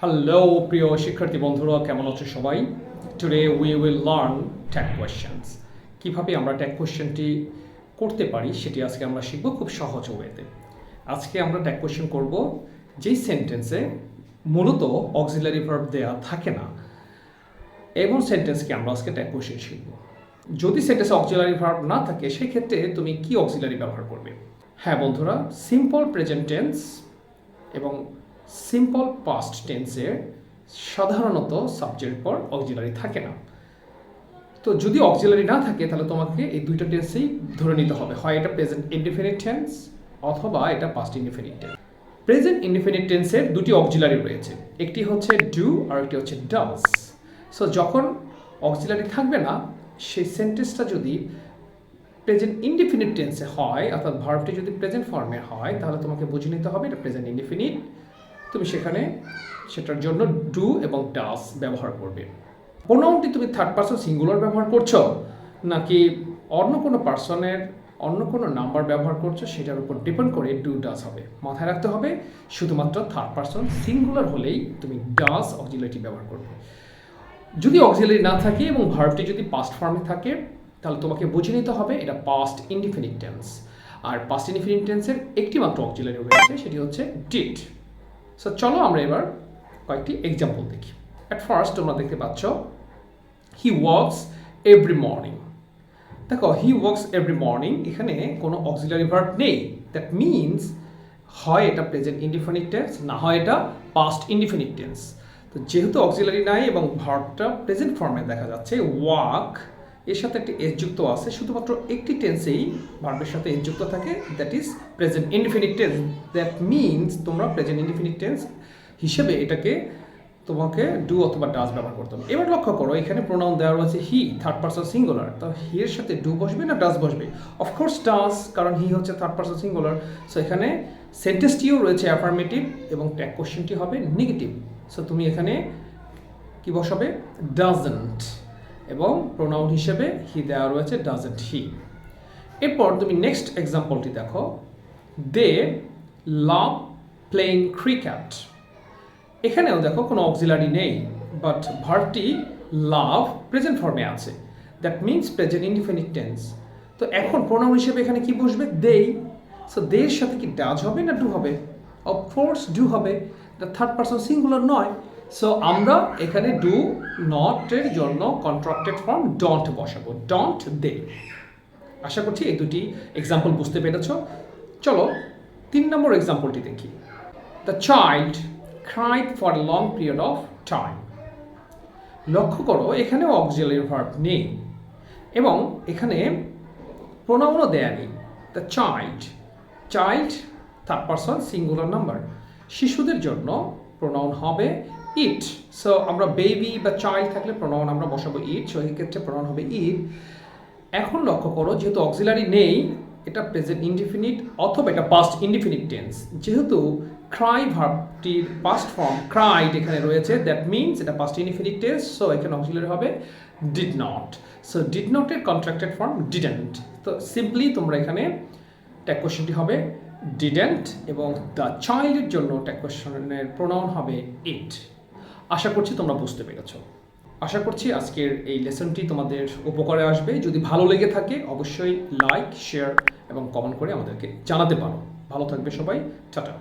Hello প্রিয় শিক্ষার্থী বন্ধুরা, কেমন আছো সবাই? Today we will learn tag questions. কীভাবে আমরা ট্যাগ কোয়েশ্চেনটি করতে পারি সেটি আজকে আমরা শিখব খুব সহজ ওয়েতে। আজকে আমরা ট্যাগ কোয়েশ্চেন করব যেই সেন্টেন্সে মূলত অক্সিলারি ভার্ব দেওয়া থাকে না, এমন সেন্টেন্সকে আমরা আজকে ট্যাগ কোয়েশ্চেন শিখব। যদি সেন্টেন্সে অক্সিলারি ভার্ব না থাকে সেই ক্ষেত্রে তুমি কি অক্সিলারি ব্যবহার করবে? হ্যাঁ বন্ধুরা, সিম্পল প্রেজেন্ট টেন্স এবং সিম্পল পাস্ট টেন্সে সাধারণত সাবজেক্টের পর অক্সিলারি থাকে না। তো যদি অক্সিলারি না থাকে তাহলে তোমাকে এই দুইটা টেন্সেই ধরে নিতে হবে, হয় এটা প্রেজেন্ট ইনডিফিনিট টেন্স অথবা এটা past indefinite tense. Present indefinite টেন্সের দুটি অক্সিলারি রয়েছে, একটি হচ্ছে ডু আর একটি হচ্ছে ডাজ। সো যখন অক্সিলারি থাকবে না সেই সেন্টেন্সটা যদি প্রেজেন্ট ইনডিফিনিট টেন্সে হয়, অর্থাৎ ভার্বটি যদি প্রেজেন্ট ফর্মে হয়, তাহলে তোমাকে বুঝে নিতে হবে এটা প্রেজেন্ট ইনডিফিনিট। তুমি সেখানে সেটার জন্য ডু এবং ডাজ ব্যবহার করবে। প্রোনাউনটি তুমি থার্ড পারসন সিঙ্গুলার ব্যবহার করছো নাকি অন্য কোনো পার্সনের অন্য কোনো নাম্বার ব্যবহার করছো সেটার উপর ডিপেন্ড করে ডু ডাজ হবে। মাথায় রাখতে হবে শুধুমাত্র থার্ড পারসন সিঙ্গুলার হলেই তুমি ডাজ অক্সিলারি ব্যবহার করবে। যদি অক্সিলারি না থাকে এবং ভার্বটি যদি পাস্ট ফর্মে থাকে তাহলে তোমাকে বুঝে নিতে হবে এটা পাস্ট ইনডিফিনিট টেন্স। আর পাস্ট ইনডিফিনিট টেন্সের একটি মাত্র অক্সিলারি রয়েছে, সেটি হচ্ছে ডিড। সো চলো আমরা এবার কয়েকটি এক্সাম্পল দেখি। অ্যাট ফার্স্ট তোমরা দেখতে পাচ্ছ হি ওয়ার্কস এভরি মর্নিং। দেখো হি ওয়ার্কস এভরি মর্নিং, এখানে কোনো অক্সিলারি ভার্ব নেই। দ্যাট মিনস হয় এটা প্রেজেন্ট ইনডিফিনিট টেন্স, না হয় এটা পাস্ট ইনডিফিনিট টেন্স। তো যেহেতু অক্সিলারি নাই এবং ভার্বটা প্রেজেন্ট ফর্মে দেখা যাচ্ছে, ওয়ার্ক এর সাথে একটি এস যুক্ত আছে, শুধুমাত্র একটি টেন্সেই ভার্বের সাথে এস যুক্ত থাকে, that is present indefinite tense. That means তোমরা প্রেজেন্ট ইনডিফিনিট টেন্স হিসেবে এটাকে তোমাকে ডু অথবা ডাজ ব্যবহার করতে হবে। এবার লক্ষ্য করো এখানে প্রোনাউন দেওয়া রয়েছে হি, থার্ড পারসন সিঙ্গুলার। তো হি এর সাথে ডু বসবে না ডাজ বসবে? অফকোর্স ডাজ, কারণ হি হচ্ছে থার্ড পারসন সিঙ্গুলার। সো এখানে সেন্টেন্সটিও রয়েছে অ্যাফার্মেটিভ এবং ট্যাগ কোশ্চেনটি হবে নেগেটিভ। সো তুমি এখানে কি বসাবে? ডাজন্ট, এবং প্রোনাউন হিসেবে হি দেওয়া রয়েছে ডাজন্ট হি। এরপর তুমি নেক্সট এক্সাম্পলটি দেখো, দে লাভ প্লেইং ক্রিকেট। এখানেও দেখো কোনো অক্সিলারি নেই, বাট ভার্বটি লাভ প্রেজেন্ট ফর্মে আছে, that means present indefinite tense. তো এখন প্রোনাউন হিসেবে এখানে কি বসবে? দেই। সো দের সাথে কি ডাজ হবে না ডু হবে? অফকোর্স ডু হবে, এটা থার্ড পারসন সিঙ্গুলার নয়। সো আমরা এখানে ডু নটের জন্য কন্ট্রাক্টেড ফর্ম ডন্ট বসাবো, ডন্ট দে। আশা করছি এই দুটি এক্সাম্পল বুঝতে পেরেছ। চলো 3 নম্বর এক্সাম্পলটি দেখি। The child cried for a long period of time. লক্ষ্য করো এখানেও অক্সিলারি ভার্ব নেই এবং এখানে প্রোনাউনও দেয়া নেই। The child, child third person singular number, শিশুদের জন্য প্রোনাউন হবে ইট। সো আমরা বেবি বা চাইল্ড থাকলে প্রোনাউন আমরা বসাবো ইট, সো এই ক্ষেত্রে প্রোনাউন হবে ইট। এখন লক্ষ্য করো যেহেতু অক্সিলারি নেই, এটা প্রেজেন্ট ইনডিফিনিট অথবা এটা পাস্ট ইনডিফিনিট টেন্স। যেহেতু ক্রাই ভার্বটির পাস্ট ফর্ম ক্রাইড এখানে রয়েছে, দ্যাট মিনস এটা পাস্ট ইনডিফিনিট টেন্স। সো এখানে অক্সিলারি হবে ডিড নট। সো ডিড নটের কন্ট্রাক্টেড ফর্ম ডিডেন্ট। তো সিম্পলি তোমরা এখানে ট্যাগ কোশ্চেনটি হবে ডিডেন্ট এবং দ্য চাইল্ডের জন্য ট্যাগ কোশ্চেনের প্রোনাউন হবে ইট। আশা করছি তোমরা বুঝতে পেরেছো। আশা করছি আজকের এই লেসনটি তোমাদের উপকারে আসবে। যদি ভালো লেগে থাকে অবশ্যই লাইক, শেয়ার এবং কমেন্ট করে আমাদেরকে জানাতে পারো। ভালো থাকবে সবাই, টাটা।